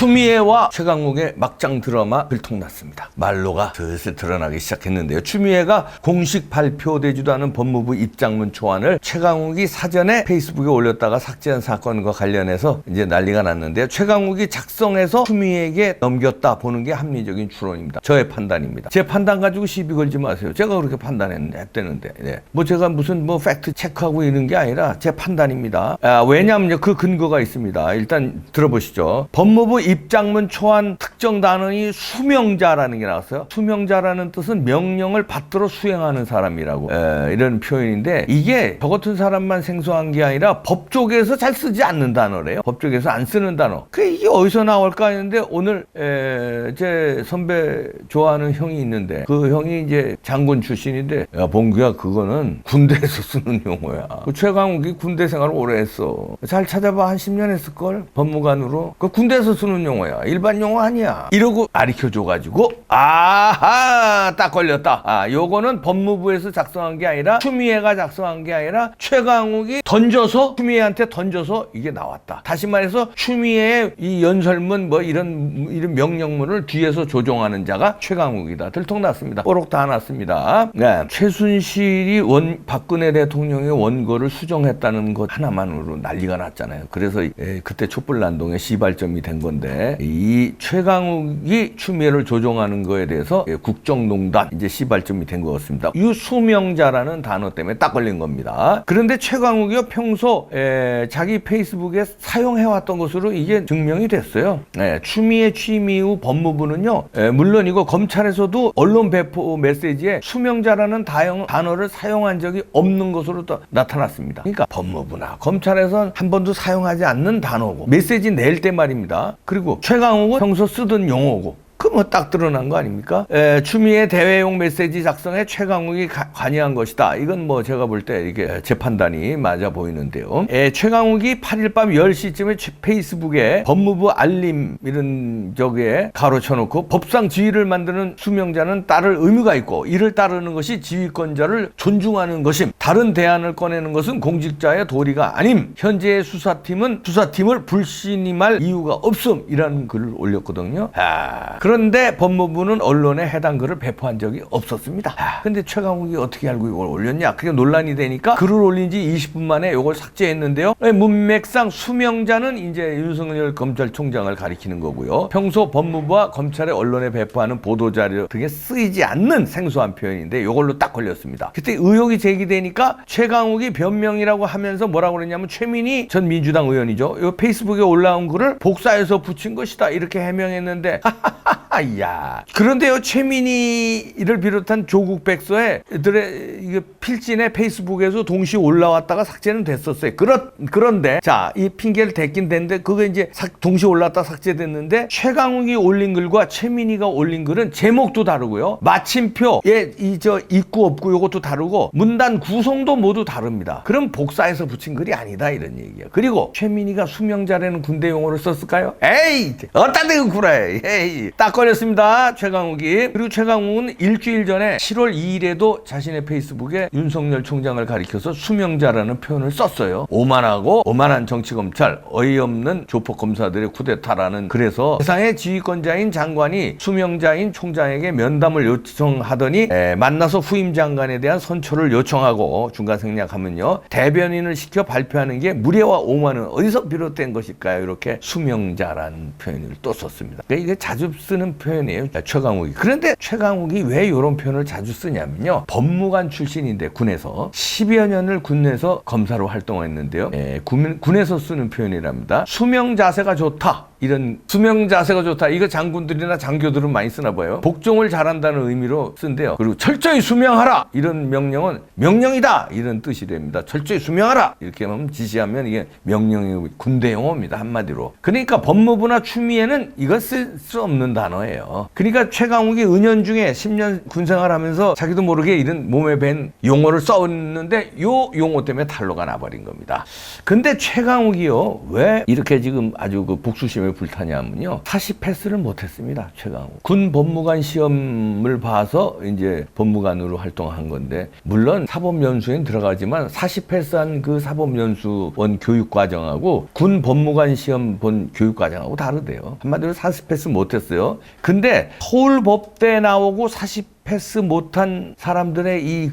추미애와 최강욱의 막장 드라마 들통났습니다. 말로가 슬슬 드러나기 시작했는데요. 추미애가 공식 발표되지도 않은 법무부 입장문 초안을 최강욱이 사전에 페이스북에 올렸다가 삭제한 사건과 관련해서 이제 난리가 났는데요. 최강욱이 작성해서 추미애에게 넘겼다 보는 게 합리적인 추론입니다. 저의 판단입니다. 제 판단 가지고 시비 걸지 마세요. 제가 그렇게 판단했는데 네. 뭐 제가 무슨 뭐 팩트 체크하고 있는 게 아니라 제 판단입니다. 왜냐하면 그 근거가 있습니다. 일단 들어보시죠. 법무부 입장문 초안 특정 단원이 수명자라는 게 나왔어요. 수명자라는 뜻은 명령을 받들어 수행하는 사람이라고 이런 표현인데, 이게 저 같은 사람만 생소한 게 아니라 법 쪽에서 잘 쓰지 않는 단어래요. 법 쪽에서 안 쓰는 단어. 이게 어디서 나올까 했는데 오늘 제 선배 좋아하는 형이 있는데 그 형이 이제 장군 출신인데, 야 봉규야 그거는 군대에서 쓰는 용어야. 그 최강욱이 군대 생활을 오래 했어. 잘 찾아봐. 한 10년 했을걸? 법무관으로. 그 군대에서 쓰는 용어야. 일반 용어 아니야. 이러고 가르쳐줘가지고 아하 딱 걸렸다. 요거는 법무부에서 작성한 게 아니라 추미애가 작성한 게 아니라 최강욱이 던져서 추미애한테 던져서 이게 나왔다. 다시 말해서 추미애의 이 연설문 뭐 이런 명령문을 뒤에서 조종하는 자가 최강욱이다. 들통났습니다. 뽀록 다 났습니다. 네. 최순실이 박근혜 대통령의 원고를 수정했다는 것 하나만으로 난리가 났잖아요. 그래서 그때 촛불난동의 시발점이 된 건데, 이 최강욱이 추미애를 조종하는 거에 대해서 국정농단 이제 시발점이 된 것 같습니다. 유수명자라는 단어 때문에 딱 걸린 겁니다. 그런데 최강욱이요 평소 자기 페이스북에 사용해왔던 것으로 이게 증명이 됐어요. 추미애 취임 이후 법무부는요 물론이고 검찰에서도 언론 배포 메시지에 수명자라는 단어를 사용한 적이 없는 것으로 또 나타났습니다. 그러니까 법무부나 검찰에서는 한 번도 사용하지 않는 단어고, 메시지 낼 때 말입니다. 그리고 최강욱은 평소 쓰던 용어고, 그 뭐 딱 드러난 거 아닙니까? 추미애 대외용 메시지 작성에 최강욱이 관여한 것이다. 이건 뭐 제가 볼 때 이게 제 판단이 맞아 보이는데요. 최강욱이 8일 밤 10시쯤에 페이스북에 법무부 알림 이런 저기에 가로쳐놓고, 법상 지위를 만드는 수명자는 따를 의무가 있고 이를 따르는 것이 지휘권자를 존중하는 것임. 다른 대안을 꺼내는 것은 공직자의 도리가 아님. 현재의 수사팀을 불신임할 이유가 없음. 이라는 글을 올렸거든요. 그런데 법무부는 언론에 해당 글을 배포한 적이 없었습니다. 근데 최강욱이 어떻게 알고 이걸 올렸냐? 그게 논란이 되니까 글을 올린 지 20분 만에 이걸 삭제했는데요. 문맥상 수명자는 이제 윤석열 검찰총장을 가리키는 거고요. 평소 법무부와 검찰의 언론에 배포하는 보도자료 등에 쓰이지 않는 생소한 표현인데 이걸로 딱 걸렸습니다. 그때 의혹이 제기되니까 최강욱이 변명이라고 하면서 뭐라고 그랬냐면, 최민희 전 민주당 의원이죠. 이 페이스북에 올라온 글을 복사해서 붙인 것이다. 이렇게 해명했는데 야. 그런데요, 최민희를 비롯한 조국 백서들의 이게 필진에 페이스북에서 동시에 올라왔다가 삭제는 됐었어요. 그런데 자, 이 핑계를 댔긴 됐는데 그거 이제 동시에 올라왔다 삭제됐는데, 최강욱이 올린 글과 최민희가 올린 글은 제목도 다르고요. 마침표에 있고 없고 이것도 다르고 문단 구성도 모두 다릅니다. 그럼 복사해서 붙인 글이 아니다 이런 얘기야. 그리고 최민희가 수명자라는 군대 용어를 썼을까요? 에이, 어따 대고 그래. 에이, 딱 걸렸습니다. 최강욱이. 그리고 최강욱은 일주일 전에 7월 2일에도 자신의 페이스북에 윤석열 총장을 가리켜서 수명자라는 표현을 썼어요. 오만한 정치검찰, 어이없는 조폭검사들의 쿠데타라는. 그래서 세상의 지휘권자인 장관이 수명자인 총장에게 면담을 요청하더니 만나서 후임 장관에 대한 선처를 요청하고 중간 생략하면요, 대변인을 시켜 발표하는 게 무례와 오만은 어디서 비롯된 것일까요? 이렇게 수명자라는 표현을 또 썼습니다. 이게 자주 쓰는 표현이에요, 최강욱이. 그런데 최강욱이 왜 이런 표현을 자주 쓰냐면요, 법무관 출신인데 군에서 10여 년을 군에서 검사로 활동했는데요. 군에서 쓰는 표현이랍니다. 수명자세가 좋다. 이런 수명자세가 좋다. 이거 장군들이나 장교들은 많이 쓰나 봐요. 복종을 잘한다는 의미로 쓴대요. 그리고 철저히 수명하라. 이런 명령은 명령이다. 이런 뜻이 됩니다. 철저히 수명하라. 이렇게 하면 지시하면 이게 명령이고 군대 용어입니다. 한마디로. 그러니까 법무부나 추미애는 이거 쓸 수 없는 단어예요. 그러니까 최강욱이 은연중에 10년 군생활하면서 자기도 모르게 이런 몸에 밴 용어를 썼는데 요 용어 때문에 탄로가 나버린 겁니다. 근데 최강욱이요, 왜 이렇게 지금 아주 그 복수심에 왜 불타냐면요. 사시 패스를 못했습니다. 최강욱. 군 법무관 시험을 봐서 이제 법무관으로 활동한 건데, 물론 사법연수엔 들어가지만 사시 패스한 그 사법연수원 교육과정하고 군 법무관 시험 본 교육과정하고 다르대요. 한마디로 사시 패스 못했어요. 근데 서울법대 나오고 사시 패스 못한 사람들의 이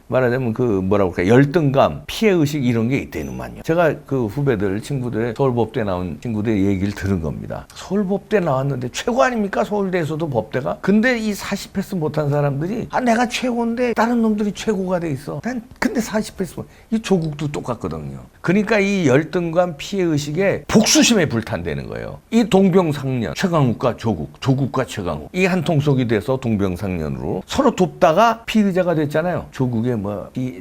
말하자면 뭐라고 할까, 열등감, 피해의식 이런 게 있대는만요. 제가 그 후배들, 친구들의 서울법대 나온 친구들의 얘기를 들은 겁니다. 서울법대 나왔는데 최고 아닙니까? 서울대에서도 법대가? 근데 이 40패스 못한 사람들이 내가 최고인데 다른 놈들이 최고가 돼 있어. 근데 40패스 이 조국도 똑같거든요. 그러니까 이 열등감, 피해의식에 복수심에 불탄다는 거예요. 이 동병상련, 최강욱과 조국, 조국과 최강욱, 이 한 통속이 돼서 동병상련으로 서로 돕다가 피의자가 됐잖아요. 조국의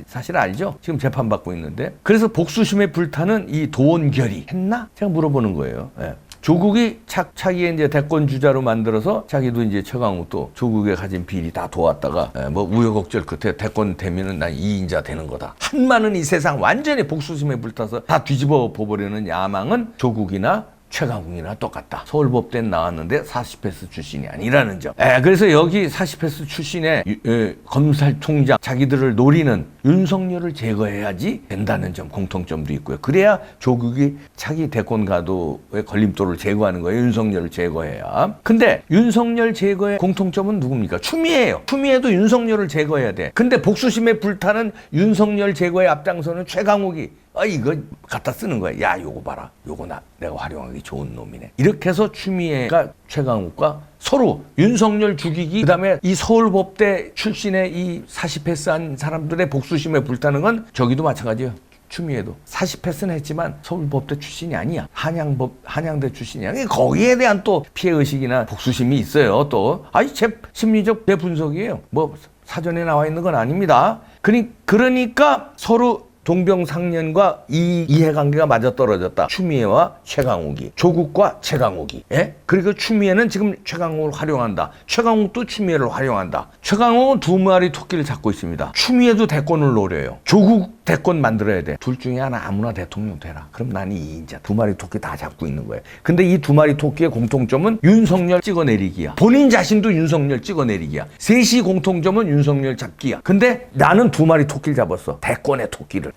사실 알죠? 지금 재판받고 있는데. 그래서 복수심에 불타는 이 도원결의 했나? 제가 물어보는 거예요. 네. 조국이 자기의 이제 대권 주자로 만들어서 자기도 이제 최강욱도 조국의 가진 비리 다 도왔다가 우여곡절 끝에 대권 되면은 난 2인자 되는 거다. 한마는 이 세상 완전히 복수심에 불타서 다 뒤집어 보려는 야망은 조국이나 최강욱이나 똑같다. 서울법대는 나왔는데 40패스 출신이 아니라는 점. 그래서 여기 40패스 출신의 검찰총장 자기들을 노리는 윤석열을 제거해야지 된다는 점, 공통점도 있고요. 그래야 조국이 차기 대권 가도의 걸림돌을 제거하는 거예요. 윤석열을 제거해야. 근데 윤석열 제거의 공통점은 누굽니까? 추미애예요. 추미애도 윤석열을 제거해야 돼. 근데 복수심에 불타는 윤석열 제거에 앞장서는 최강욱이 이거 갖다 쓰는 거야. 야, 요거 봐라. 요거 내가 활용하기 좋은 놈이네. 이렇게 해서 추미애가 최강욱과 서로 윤석열 죽이기, 그 다음에 이 서울법대 출신의 이 40패스한 사람들의 복수심에 불타는 건 저기도 마찬가지예요. 추미애도 40패스는 했지만 서울법대 출신이 아니야. 한양대 출신이야. 거기에 대한 또 피해의식이나 복수심이 있어요. 또 심리적 재분석이에요. 사전에 나와 있는 건 아닙니다. 그러니까 서로 동병상련과 이해관계가 맞아떨어졌다. 추미애와 최강욱이, 조국과 최강욱이. 그리고 추미애는 지금 최강욱을 활용한다. 최강욱도 추미애를 활용한다. 최강욱은 두 마리 토끼를 잡고 있습니다. 추미애도 대권을 노려요. 조국 대권 만들어야 돼. 둘 중에 하나 아무나 대통령 되라. 그럼 나는 2인자. 두 마리 토끼 다 잡고 있는 거예요. 근데 이 두 마리 토끼의 공통점은 윤석열 찍어내리기야. 본인 자신도 윤석열 찍어내리기야. 셋이 공통점은 윤석열 잡기야. 근데 나는 두 마리 토끼를 잡았어. 대권의 토끼를.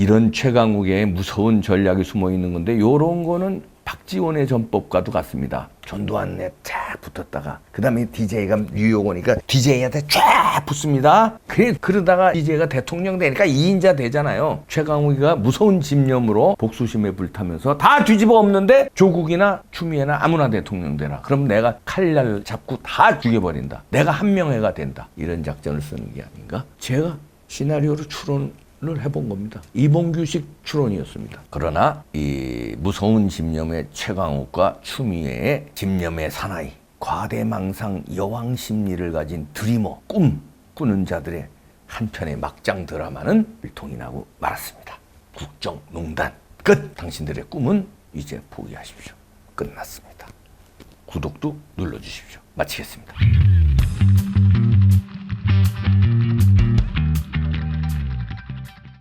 이런 최강욱의 무서운 전략이 숨어 있는 건데, 요런 거는 박지원의 전법과도 같습니다. 전두환에 쫙 붙었다가 그 다음에 DJ가 뉴욕 오니까 DJ한테 쫙 붙습니다. 그러다가 DJ가 대통령 되니까 2인자 되잖아요. 최강욱이가 무서운 집념으로 복수심에 불타면서 다 뒤집어 엎는데 조국이나 추미애나 아무나 대통령 되라. 그럼 내가 칼날 잡고 다 죽여버린다. 내가 한명회가 된다. 이런 작전을 쓰는 게 아닌가? 제가 시나리오로 추론을 해본 겁니다. 이봉규식 추론이었습니다. 그러나 이 무서운 집념의 최강욱과 추미애의 집념의 사나이, 과대망상 여왕 심리를 가진 드리머, 꿈 꾸는 자들의 한편의 막장 드라마는 일통이 나고 말았습니다. 국정농단 끝! 당신들의 꿈은 이제 포기하십시오. 끝났습니다. 구독도 눌러주십시오. 마치겠습니다.